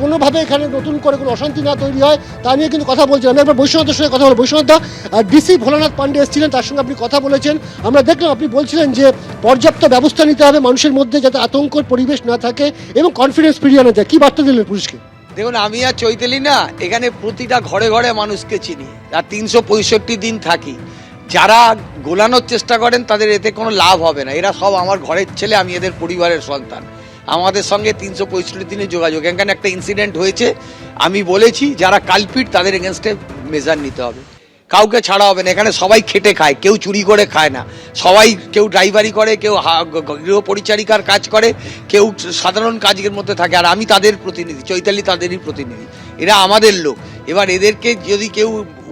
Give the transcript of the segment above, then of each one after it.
কোনোভাবে এখানে নতুন করে কোনো অশান্তি না তৈরি হয় তা নিয়ে কিন্তু কথা বলছেন। আমি একবার বৈশ্বনাথের সঙ্গে কথা বলবো। বৈশ্বনাথদা, ডিসি ভোলানাথ পাণ্ডে এসেছিলেন, তার সঙ্গে আপনি কথা বলেছেন। আমরা দেখলাম আপনি বলছিলেন যে পর্যাপ্ত ব্যবস্থা নিতে হবে মানুষের মধ্যে, যাতে আতঙ্কর পরিবেশ না থাকে এবং কনফিডেন্স ফিরিয়ে আনা যায়। কী বার্তা দিলেন পুলিশকে? দেখুন, আমি আর চৈতালি না এখানে প্রতিটা ঘরে ঘরে মানুষকে চিনি, আর ৩৬৫ দিন থাকি। যারা গোলানোর চেষ্টা করেন তাদের এতে কোনো লাভ হবে না। এরা সব আমার ঘরের ছেলে, আমি এদের পরিবারের সন্তান। আমাদের সঙ্গে ৩৬৫ দিনের যোগাযোগ। এখানে একটা ইনসিডেন্ট হয়েছে, আমি বলেছি যারা কালপিট তাদের এগেনস্টে মেজার নিতে হবে, কাউকে ছাড়া হবে না। এখানে সবাই খেটে খায়, কেউ চুরি করে খায় না। সবাই, কেউ ড্রাইভারি করে, কেউ গৃহ পরিচারিকার কাজ করে, কেউ সাধারণ কাজের মধ্যে থাকে। আর আমি তাদের প্রতিনিধি, চৈতালি তাদেরই প্রতিনিধি, এরা আমাদের লোক। এবার এদেরকে যদি কেউ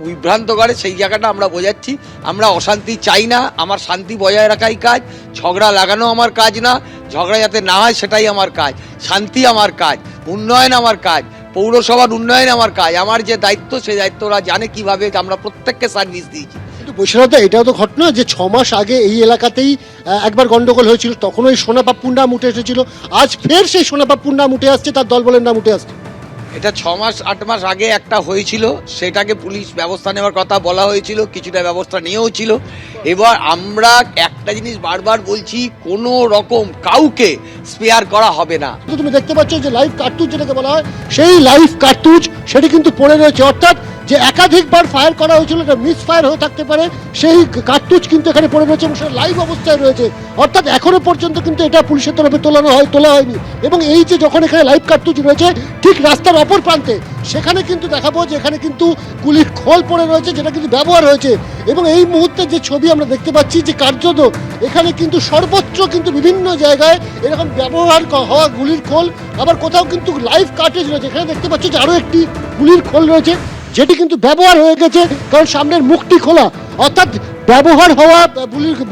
বিভ্রান্ত করে সেই জায়গাটা আমরা বোঝাচ্ছি। আমরা অশান্তি চাই না, আমার শান্তি বজায় রাখাই কাজ। ঝগড়া লাগানো আমার কাজ না, ঝগড়া যাতে না হয় সেটাই আমার কাজ। শান্তি আমার কাজ, উন্নয়ন আমার কাজ, পৌরসভার উন্নয়ন আমার কাজ। আমার যে দায়িত্ব সেই দায়িত্ব ওরা জানে কিভাবে আমরা প্রত্যেককে সার্ভিস দিয়েছি। কিন্তু বৈশ্বনাথদা, এটাও তো ঘটনা যে 6 মাস আগে এই এলাকাতেই একবার গন্ডগোল হয়েছিল, তখন ওই সোনা পাপ্পুর নাম উঠে এসেছিল। আজ ফের সেই সোনা পাপ্পুর নাম উঠে আসছে, তার দলবলের নাম উঠে আসছে। এটা 6 মাস 8 মাস আগে একটা হয়েছিল, সেটাকে পুলিশ ব্যবস্থা নেওয়ার কথা বলা হয়েছিল, কিছুটা ব্যবস্থা নিয়েও ছিল। এবার আমরা একটা জিনিস বারবার বলছি, কোনো রকম কাউকে স্পেয়ার করা হবে না। তুমি দেখতে পাচ্ছ যে লাইভ কার্তুজ যেটাকে বলা হয়, সেই লাইভ কার্তুজ সেটি কিন্তু পড়ে রয়েছে। অর্থাৎ যে একাধিকবার ফায়ার করা হয়েছিল, এটা মিস ফায়ার হয়ে থাকতে পারে, সেই কার্তুজ কিন্তু এখানে পড়ে রয়েছে এবং সেটা লাইভ অবস্থায় রয়েছে। অর্থাৎ এখনো পর্যন্ত কিন্তু এটা পুলিশের তরফে তোলা হয়নি। এবং এই যে যখন এখানে লাইভ কার্তুজ রয়েছে ঠিক রাস্তার অপর প্রান্তে, সেখানে কিন্তু দেখাবো যে এখানে কিন্তু গুলির খোল পড়ে রয়েছে, যেটা কিন্তু ব্যবহার হয়েছে। এবং এই মুহূর্তে যে ছবি আমরা দেখতে পাচ্ছি যে কার্যত এখানে কিন্তু সর্বত্র কিন্তু বিভিন্ন জায়গায় এরকম ব্যবহার হওয়া গুলির খোল, আবার কোথাও কিন্তু লাইভ কার্টেজ রয়েছে। এখানে দেখতে পাচ্ছি যে আরও একটি গুলির খোল রয়েছে, যেটি কিন্তু ব্যবহার হয়ে গেছে, কারণ সামনের মুখটি খোলা। অর্থাৎ ব্যবহার হওয়া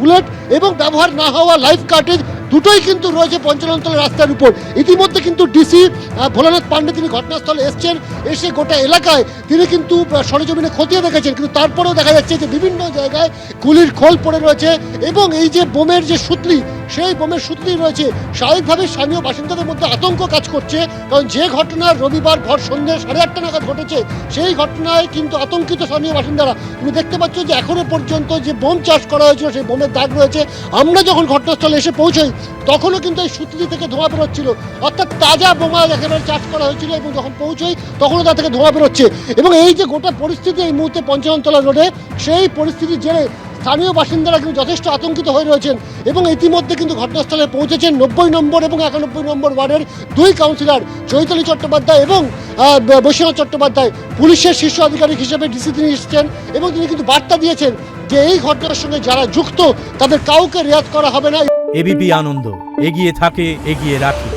বুলেট এবং ব্যবহার না হওয়া লাইভ কার্টেজ দুটোই কিন্তু রয়েছে পঞ্চাননতলা রাস্তার উপর। ইতিমধ্যে কিন্তু ডিসি ভোলানাথ পাণ্ডে তিনি ঘটনাস্থলে এসছেন, এসে গোটা এলাকায় তিনি কিন্তু সরেজমিনে খতিয়ে দেখেছেন। কিন্তু তারপরেও দেখা যাচ্ছে যে বিভিন্ন জায়গায় গুলির খোল পড়ে রয়েছে এবং এই যে বোমের যে সুতলি, সেই বোমের সুতলি রয়েছে। স্বাভাবিকভাবে স্থানীয় বাসিন্দাদের মধ্যে আতঙ্ক কাজ করছে, কারণ যে ঘটনা রবিবার ভর সন্ধ্যে 8:30 নাগাদ ঘটেছে, সেই ঘটনায় কিন্তু আতঙ্কিত স্থানীয় বাসিন্দারা। তুমি দেখতে পাচ্ছ যে এখনো পর্যন্ত যে বোম চাষ করা হয়েছিল সেই বোমের দাগ রয়েছে। আমরা যখন ঘটনাস্থলে এসে পৌঁছাই তখনও কিন্তু এই সুতলি থেকে ধোঁয়া বেরোচ্ছিল। অর্থাৎ তাজা বোমা একেবারে চাষ করা হয়েছিল এবং যখন পৌঁছই তখনও তা থেকে ধোঁয়া বেরোচ্ছে। এবং এই যে গোটা পরিস্থিতি এই মুহূর্তে পঞ্চাননতলা রোডে, সেই পরিস্থিতির জেরে স্থানীয় বাসিন্দারা কিন্তু যথেষ্ট আতঙ্কিত হয়ে রয়েছেন। এবং ইতিমধ্যে কিন্তু ঘটনাস্থলে পৌঁছেছেন 90 নম্বর এবং 91 নম্বর ওয়ার্ডের 2 কাউন্সিলর, চৈতালি চট্টোপাধ্যায় এবং বৈশ্বনাথ চট্টোপাধ্যায়। পুলিশের শীর্ষ আধিকারিক হিসেবে ডিসি তিনি এসেছেন এবং তিনি কিন্তু বার্তা দিয়েছেন যে এই ঘটনার সঙ্গে যারা যুক্ত তাদের কাউকে রেয়াত করা হবে না। এবিপি আনন্দ, এগিয়ে থাকে, এগিয়ে রাখে।